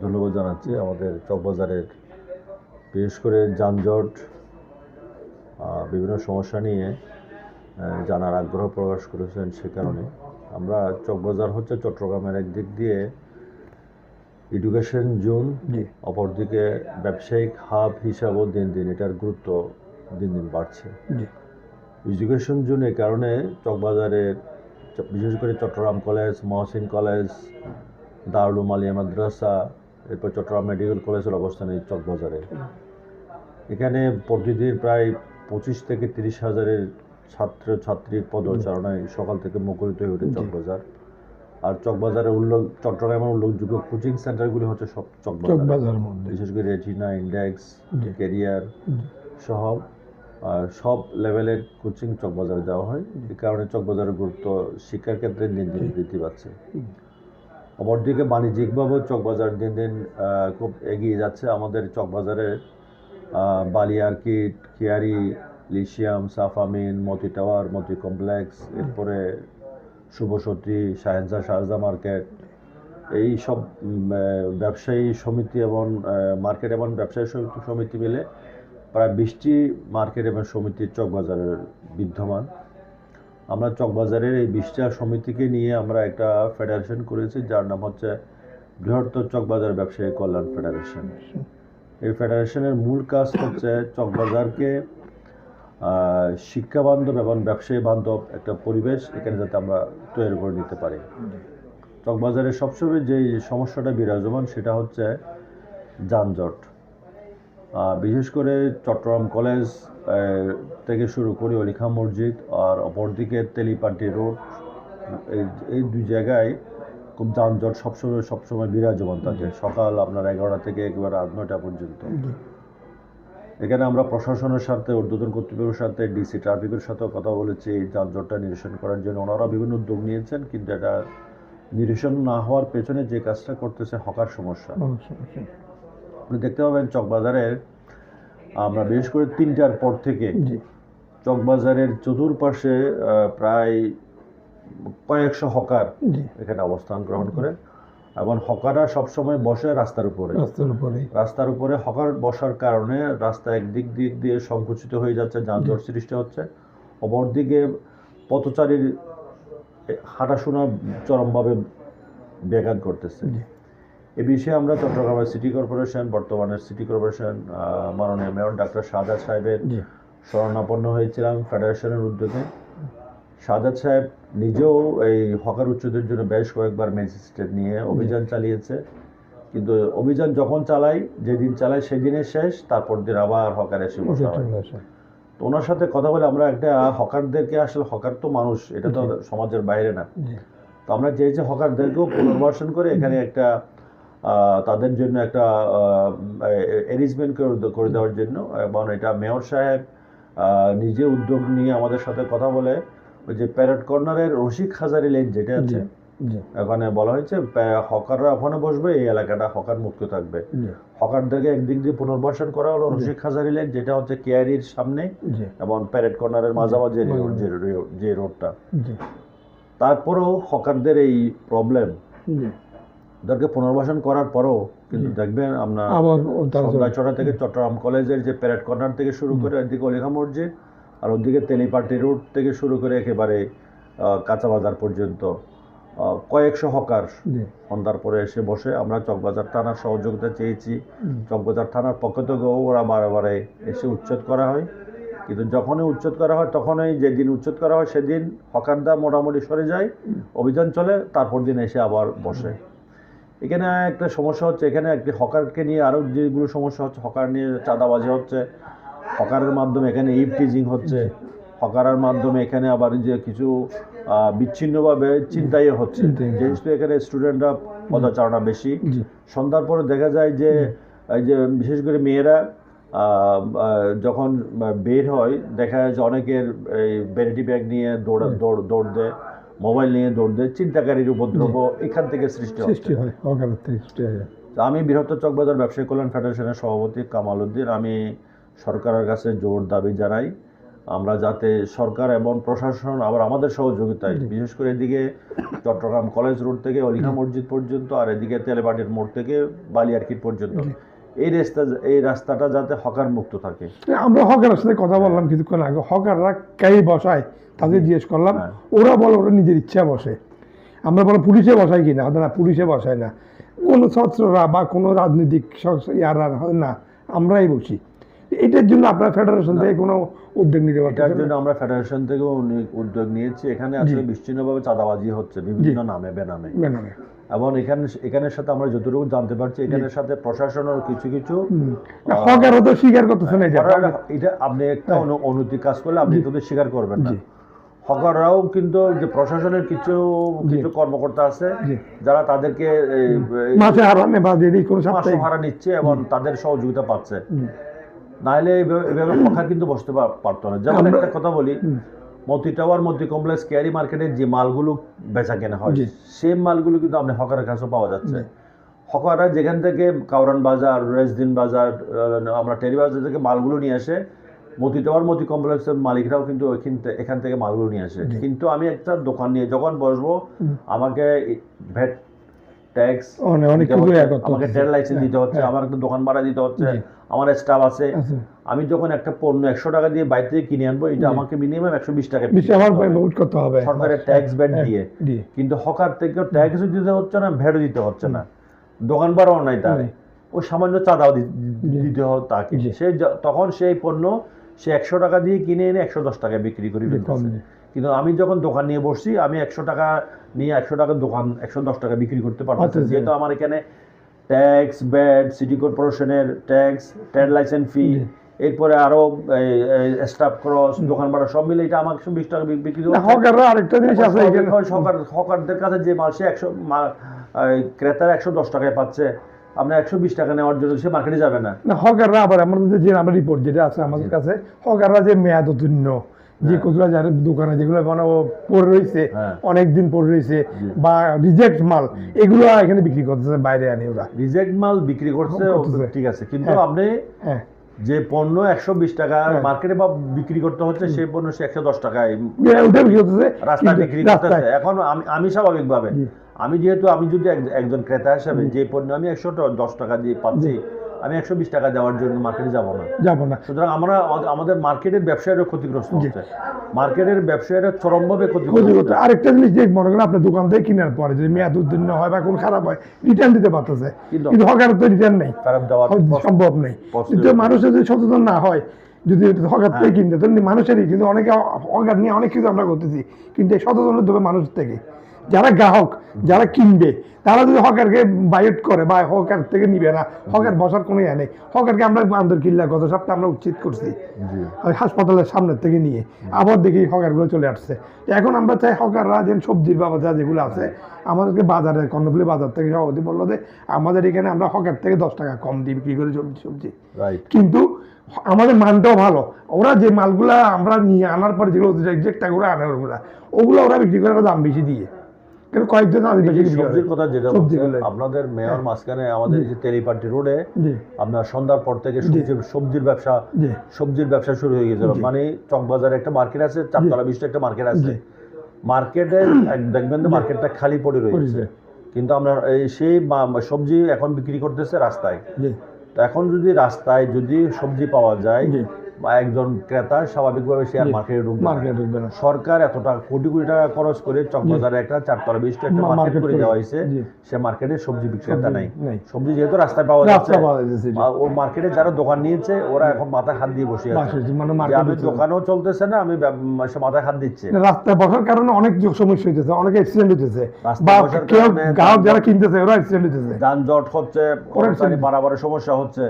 ধন্যবাদ জানাচ্ছি আমাদের চকবাজারের বিশেষ করে যানজট বিভিন্ন সমস্যা নিয়ে জানার আগ্রহ প্রকাশ করেছেন। সে কারণে আমরা চকবাজার হচ্ছে চট্টগ্রামের একদিক দিয়ে এডুকেশন জোন, অপরদিকে ব্যবসায়িক হাব হিসাবেও দিন দিন এটার গুরুত্ব দিন দিন বাড়ছে। এডুকেশন জোন এই কারণে চকবাজারের বিশেষ করে চট্টগ্রাম কলেজ, মহসিন কলেজ, দারুল উলুম আলিয়া মাদ্রাসা, এরপর চট্টগ্রাম মেডিকেল কলেজের অবস্থান এই চকবাজারে। এখানে প্রতিদিন প্রায় 25 থেকে 30 হাজারের ছাত্রছাত্রীর পদচারণায় সকাল থেকে মুখরিত হয়ে ওঠে চকবাজার। আর চকবাজারের চট্টগ্রামের উল্লেখযোগ্য কোচিং সেন্টারগুলি হচ্ছে সব চকবাজার মধ্যে, বিশেষ করে রেটিনা, ইন্ডেক্স, ক্যারিয়ার সহ সব লেভেলের কোচিং চকবাজারে দেওয়া হয়। এই কারণে চকবাজারের গুরুত্ব শিক্ষার ক্ষেত্রে দিন দিন বৃদ্ধি পাচ্ছে। অপরদিকে বাণিজ্যিকভাবেও চকবাজার দিন দিন খুব এগিয়ে যাচ্ছে। আমাদের চকবাজারের বালিয়ারকিট, কিয়ারি, লিশিয়াম, সাফামিন, মতি টাওয়ার, মতি কমপ্লেক্স, এরপরে শুভসতী, শাহজাহ মার্কেট, এই সব ব্যবসায়ী সমিতি এবং মার্কেট এবং ব্যবসায়ী সমিতি মিলে প্রায় 20টি মার্কেট এবং সমিতি চকবাজারের বিদ্যমান। আমরা চকবাজারের এই 20টা সমিতিকে নিয়ে আমরা একটা ফেডারেশন করেছি, যার নাম হচ্ছে বৃহত্তর চকবাজার ব্যবসায়ী কল্যাণ ফেডারেশন। এই ফেডারেশনের মূল কাজ হচ্ছে চকবাজারকে শিক্ষা বান্ধব এবং ব্যবসায়ী বান্ধব একটা পরিবেশ এখানে যাতে আমরা তৈরি করে নিতে পারি। চকবাজারের সবসময় যে সমস্যাটা বিরাজমান সেটা হচ্ছে যানজট। বিশেষ করে চট্টগ্রাম কলেজ থেকে শুরু করে অলিখা মসজিদ আর অপরদিকে তেলিপাটি রোড, এই দুই জায়গায় খুব যানজট সবসময় বিরাজমান থাকে। সকাল আপনার 11টা থেকে একেবারে রাত 9টা পর্যন্ত। এখানে আমরা প্রশাসনের সাথে, ঊর্ধ্বতন কর্তৃপক্ষের সাথে, ডিসি ট্রাফিকের সাথেও কথা বলেছি এই যানজটটা নিরসন করার জন্য। ওনারা বিভিন্ন উদ্যোগ নিয়েছেন, কিন্তু এটা নিরসন না হওয়ার পেছনে যে কাজটা করতেছে হকার সমস্যা। আপনি দেখতে পাবেন চকবাজারের আমরা বিশেষ করে 3টার পর থেকে চকবাজারের চতুর্পাশে প্রায় কয়েকশো হকার এখানে অবস্থান গ্রহণ করে, এবং হকাররা সবসময় বসে রাস্তার উপরে। হকার বসার কারণে রাস্তা একদিক দিয়ে সংকুচিত হয়ে যাচ্ছে, যানজট সৃষ্টি হচ্ছে। অপরদিকে পথচারীর হাঁটাশোনা চরমভাবে ব্যাঘাত করতেছে। এ বিষয়ে আমরা চট্টগ্রামের সিটি কর্পোরেশন, বর্তমানের সিটি কর্পোরেশন মাননীয় মেয়র ডাক্তার শাহজাদ সাহেবের শরণাপন্ন হয়েছিলাম ফেডারেশনের উদ্যোগে। শাহজাদ সাহেব নিজেও এই হকার উচ্ছেদের জন্য বেশ কয়েকবার ম্যাজিস্ট্রেট নিয়ে অভিযান চালিয়েছে, কিন্তু অভিযান যখন যেদিন চালায় সেদিনের শেষ, তারপর দিন আবার হকার এসে বসা হয়। তো ওনার সাথে কথা বলে আমরা একটা হকারদেরকে, আসলে হকার তো মানুষ, এটা তো সমাজের বাইরে না, তো আমরা চেয়েছি হকারদেরকেও পুনর্বাসন করে এখানে একটা তাদের জন্য একটা অ্যারেঞ্জমেন্ট করে দেওয়ার জন্য। এবং এটা মেয়র সাহেব নিজে উদ্যোগ নিয়ে আমাদের সাথে কথা বলে ওই যে প্যারেড কর্নারের রশিক হাজারি লেন যেটা আছে, ওখানে বলা হয়েছে হকাররা ওখানে বসবে, এই এলাকাটা হকার মুক্ত থাকবে। হকারদেরকে একদিক দিয়ে পুনর্বাসন করা হলো রশিক হাজারি লেন, যেটা হচ্ছে কেয়ারির সামনে এবং প্যারেড কর্নারের মাঝামাঝি যে রোডটা। তারপরেও হকারদের এই প্রবলেম, ওদেরকে পুনর্বাসন করার পরও কিন্তু দেখবেন আপনার সন্ধ্যা 6টা থেকে চট্টগ্রাম কলেজের যে প্যারেড কর্নার থেকে শুরু করে ওইদিকে অলিখা মসজিদ, আর ওদিকে তেলিপাটি রোড থেকে শুরু করে একেবারে কাঁচা বাজার পর্যন্ত কয়েকশো হকার সন্ধ্যার পরে এসে বসে। আমরা চকবাজার থানার সহযোগিতা চেয়েছি, চকবাজার থানার পক্ষ থেকেও ওরা বারে এসে উচ্ছেদ করা হয়, কিন্তু যখনই উচ্ছেদ করা হয় তখনই যেদিন উচ্ছেদ করা হয় সেদিন হকারদা মোটামুটি সরে যায়, অভিযান চলে, তারপর দিন এসে আবার বসে। এখানে একটা সমস্যা হচ্ছে, এখানে একটি হকারকে নিয়ে আরও যেগুলো সমস্যা হচ্ছে, হকার নিয়ে চাঁদাবাজি হচ্ছে, হকারের মাধ্যমে এখানে ইভটিজিং হচ্ছে, হকারের মাধ্যমে এখানে আবার যে কিছু বিচ্ছিন্নভাবে চিন্তাই হচ্ছে, যেহেতু এখানে স্টুডেন্টরা পদচারণা বেশি। সন্ধ্যার পরে দেখা যায় যে এই যে বিশেষ করে মেয়েরা যখন বের হয় দেখা যায় যে অনেকের এই ভ্যানিটি ব্যাগ নিয়ে দৌড় দেয়, মোবাইল নিয়ে দৌড় দেয়, চিন্তাকারীর উপদ্রব এখান থেকে সৃষ্টি হয়। আমি বৃহত্তর চকবাজার ব্যবসায়ী কল্যাণ ফেডারেশনের সভাপতি কামাল উদ্দিন, আমি সরকারের কাছে জোর দাবি জানাই আমরা যাতে সরকার এবং প্রশাসন আবার আমাদের সহযোগিতায়, বিশেষ করে এদিকে চট্টগ্রাম কলেজ রোড থেকে অলিখা মসজিদ পর্যন্ত, আর এদিকে তেলেবাটির মোড় থেকে বালিয়ারকিট পর্যন্ত এই রাস্তাটা যাতে হকার মুক্ত থাকে। আমরা হকারের সাথে কথা বললাম কিছুক্ষণ আগে, হকাররা কে বসায় তাদের জিজ্ঞেস করলাম, ওরা বলে ওরা নিজের ইচ্ছা বসে। আমরা বলো পুলিশে বসাই কিনা, না পুলিশে বসায় না, কোনো ছাত্ররা বা কোনো রাজনৈতিক ইয়ারা না, আমরাই বসি। এটার জন্য আপনার ফেডারেশন থেকে কোনো উদ্যোগ নিতে পারছেন? এটার জন্য আমরা ফেডারেশন থেকে উদ্যোগ নিয়েছি। এখানে আসলে বিচ্ছিন্নভাবে চাঁদাবাজি হচ্ছে বিভিন্ন নামে বেনামে, এবং এখানের সাথে আমরা যতটুকু জানতে পারছি এখানের সাথে প্রশাসনের কিছু কিছু হকারও তো স্বীকার করতেছে না। এটা আপনি একটা অনৈতিক কাজ করলে আপনি কিন্তু স্বীকার করবেন না। হকাররাও কিন্তু যে প্রশাসনের কিছু কর্মকর্তা আছে যারা তাদেরকে মাসে হারা নিচ্ছে এবং তাদের সহযোগিতা পাচ্ছে, নাহলে এইভাবে হকার কিন্তু বসতে পারতো না। যেমন একটা কথা বলি, মতি টাওয়ার, মতি কমপ্লেক্স, কেয়ারি মার্কেটে যে মালগুলো বেচা কেনা হয় সেই মালগুলো কিন্তু আপনি হকারের কাছেও পাওয়া যাচ্ছে। হকাররা যেখান থেকে কাউরান বাজার, রেজদিন বাজার, আমরা টেরি বাজার থেকে মালগুলো নিয়ে আসে, মতি টাওয়ার, মতি কমপ্লেক্সের মালিকরাও কিন্তু এখান থেকে মালগুলো নিয়ে আসে। কিন্তু আমি একটা দোকান নিয়ে যখন বসবো, আমাকে ভ্যাট ট্যাক্স, আমাকে ট্রেড লাইসেন্স দিতে হচ্ছে, আমার একটা দোকান ভাড়া দিতে হচ্ছে, আমার স্টাফ আছে। আমি যখন একটা পণ্য 100 টাকা দিয়ে বাইরে থেকে কিনে আনবো, এটা আমাকে মিনিমাম 120 টাকা করতে হবে সরকারের ট্যাক্স ভ্যাট দিয়ে। কিন্তু হকার থেকে ট্যাক্সও দিতে হচ্ছে না, ভ্যাটও দিতে হচ্ছে না, দোকান ভাড়াও নাই তার, ও সামান্য চাঁদাও দিতে হয় তাকে। সে তখন সেই পণ্য সে 100 টাকা দিয়ে কিনে এনে 110 টাকায় বিক্রি করে ফেলতেছে। কিন্তু আমি যখন দোকান নিয়ে বসছি, আমি 100 টাকা নিয়ে 100 টাকার দোকান 110 টাকা বিক্রি করতে পারতেছি, যেহেতু আমার এখানে ট্যাক্স, ভ্যাট, সিটি কর্পোরেশনের ট্যাক্স, ট্রেড লাইসেন্স ফি, এরপরে আরো স্টাফ খরচ, দোকান ভাড়া সব মিলে এটা আমার 120 টাকা বিক্রি করতে। আরেকটা জিনিস আছে, হকারদের কাছে যে মাল সে ক্রেতারা 110 টাকায় পাচ্ছে, আপনার 120 টাকা নেওয়ার জন্য সে মার্কেটে যাবে না। হকাররা আবার আমাদের যে আমার রিপোর্ট যেটা আছে আমাদের কাছে, হকাররা যে মেয়াদ উত্তীর্ণ যে কতগুলো যারা দোকানে যেগুলো পড়ে রয়েছে, অনেকদিন পড়ে রয়েছে বা রিজেক্ট মাল, এগুলো এখানে বিক্রি করতেছে বাইরে আনি। ওরা রিজেক্ট মাল বিক্রি করছে, ঠিক আছে, কিন্তু আপনি যে পণ্য 120 টাকা মার্কেটে বা বিক্রি করতে হচ্ছে, সেই পণ্য সে 110 টাকায় রাস্তায় বিক্রি করতেছে। এখন আমি স্বাভাবিকভাবে আমি যদি একজন ক্রেতা হিসাবে যে পণ্য আমি 110 টাকা দিয়ে পাচ্ছি, আমি 120 টাকা দেওয়ার জন্য মার্কেটে যাব না। সুতরাং আমাদের মার্কেটের ব্যবসায়ীরা ক্ষতিগ্রস্ত হচ্ছে, মার্কেটের ব্যবসায়ীরা চরমভাবে ক্ষতিগ্রস্ত। আরেকটা জিনিস যে মনে করেন আপনি দোকান থেকে কেনার পরে যদি মেয়াদ উত্তীর্ণ হয় বা কোন খারাপ হয়, রিটার্ন দিতে পারতেছে, কিন্তু হকারের তো রিটার্ন নেই, সম্ভব নেই। কিন্তু মানুষের যদি সচেতন না হয়, যদি হকার থেকে কিনতে, তো মানুষেরই কিন্তু অনেকে হকার নিয়ে অনেক কিছু আমরা করতেছি, কিন্তু সচেতন হতে হবে মানুষ থেকে। যারা গ্রাহক, যারা কিনবে, তারা যদি হকারকে বাইট করে বা হকার থেকে নিবে না, হকার বসার কোনো ইয়ে নেই। হকারকে আমরা বান্দর কিল্লা গত সপ্তাহে আমরা উচিত করছি হাসপাতালের সামনের থেকে নিয়ে, আবার দেখি হকারগুলো চলে আসছে। এখন আমরা চাই হকাররা যেন সবজির ব্যবসা যেগুলো আছে আমাদেরকে বাজারে, কর্ণফুলী বাজার থেকে সভাপতি বললো যে আমাদের এখানে আমরা হকার থেকে 10 টাকা কম দিই বিক্রি করি সবজি। কিন্তু আমাদের মানটাও ভালো। ওরা যে মালগুলা আমরা নিয়ে আনার পরে যেগুলো রিজেক্ট টাকা আনে, ওগুলো ওরা বিক্রি করে দাম বেশি দিয়ে। সবজির কথা যেটা আপনাদের মেয়র মাঝখানে আমাদের যে তেলিপাটি রোডে আপনার সন্ধ্যার পর থেকে সবজির ব্যবসা শুরু হয়ে গেছিল। মানে চকবাজারে একটা মার্কেট আছে, চারতলা বিশিষ্ট একটা মার্কেট আছে, মার্কেটে দেখবেন তো মার্কেটটা খালি পড়ে রয়েছে, কিন্তু আমরা সেই সবজি এখন বিক্রি করতেছে রাস্তায়। তো এখন যদি রাস্তায় সবজি পাওয়া যায়, একজন ক্রেতা স্বাভাবিকভাবে সে আর মার্কেটে ঢুকবে না। সরকার এতটা কোটি কোটি টাকা খরচ করে চকবাজারে একটা 4তলা বিশিষ্ট একটা মার্কেট করে দেওয়া হয়েছে, সে মার্কেটে সবজি বিক্রেতা নাই। সবজি যেহেতু রাস্তায় পাওয়া যাচ্ছে, ও মার্কেটে যারা দোকান নিয়েছে ওরা এখন মাথায় হাত দিয়ে বসে আছে, আমি দোকানও চলতেছে না, আমি মাথায় হাত দিচ্ছে। রাস্তায় বসার কারণে অনেক সমস্যা হইতেছে, অনেক অ্যাক্সিডেন্ট হইতেছে, গ্রাহক যারা কিনতেছে ওরা অ্যাক্সিডেন্ট হইতেছে, যানজট হচ্ছে, বাড়াবাড়ি সমস্যা হচ্ছে।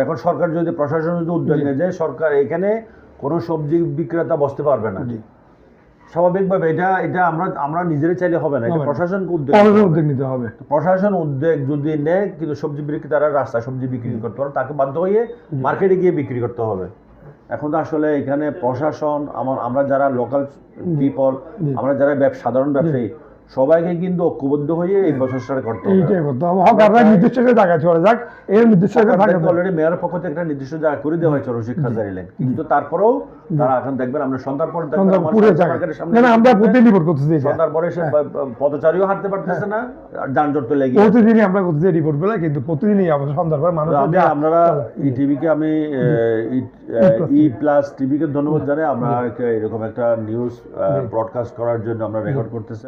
এখন সরকার যদি, প্রশাসন যদি উদ্যোগ নিয়ে যায়, সরকার এখানে কোনো সবজি বিক্রেতা বসতে পারবে না স্বাভাবিকভাবে। এটা আমরা নিজেরাই চাইলে হবে না, এটা প্রশাসনকে উদ্যোগ নিতে হবে। প্রশাসন উদ্যোগ যদি নেয়, কিন্তু সবজি বিক্রেতারা রাস্তায় সবজি বিক্রি করতে পারে, তাকে বাধ্য হয়ে মার্কেটে গিয়ে বিক্রি করতে হবে। এখন তো আসলে এখানে প্রশাসন, আমরা যারা লোকাল পিপল, আমরা যারা সাধারণ ব্যবসায়ী, সবাইকে কিন্তু ঐক্যবদ্ধ হয়ে এই প্রচেষ্টাটা করতে হবে। এইটাই করতে হবে, হকাররা নির্দিষ্ট একটা জায়গায় চলে যাক, এর নির্দিষ্ট একটা জায়গা অলরেডি মেয়রের পক্ষ থেকে একটা নির্দিষ্ট জায়গা করে দেওয়া হয়েছে শিক্ষা জারি লাইন, কিন্তু তারপরেও তারা এখন দেখবেন আমরা সন্ধ্যার পরে দেখবেন আমার সুপারমার্কেটের সামনে না আমরা প্রতিদিন রিপোর্ট করতেছি, সন্ধ্যার পরে সে পথচারীও হাঁটতে পারতেছে না, আর যানজট তো লেগে প্রতিদিনই আমরা করতেছি রিপোর্ট গুলো, কিন্তু প্রতিদিনই আমাদের সন্ধ্যার পর মানুষ আমরা ইটিভিকে আমি ই প্লাস টিভিকে ধন্যবাদ জানাই, আমরা এরকম একটা নিউজ ব্রডকাস্ট করার জন্য আমরা রেকর্ড করতেছি।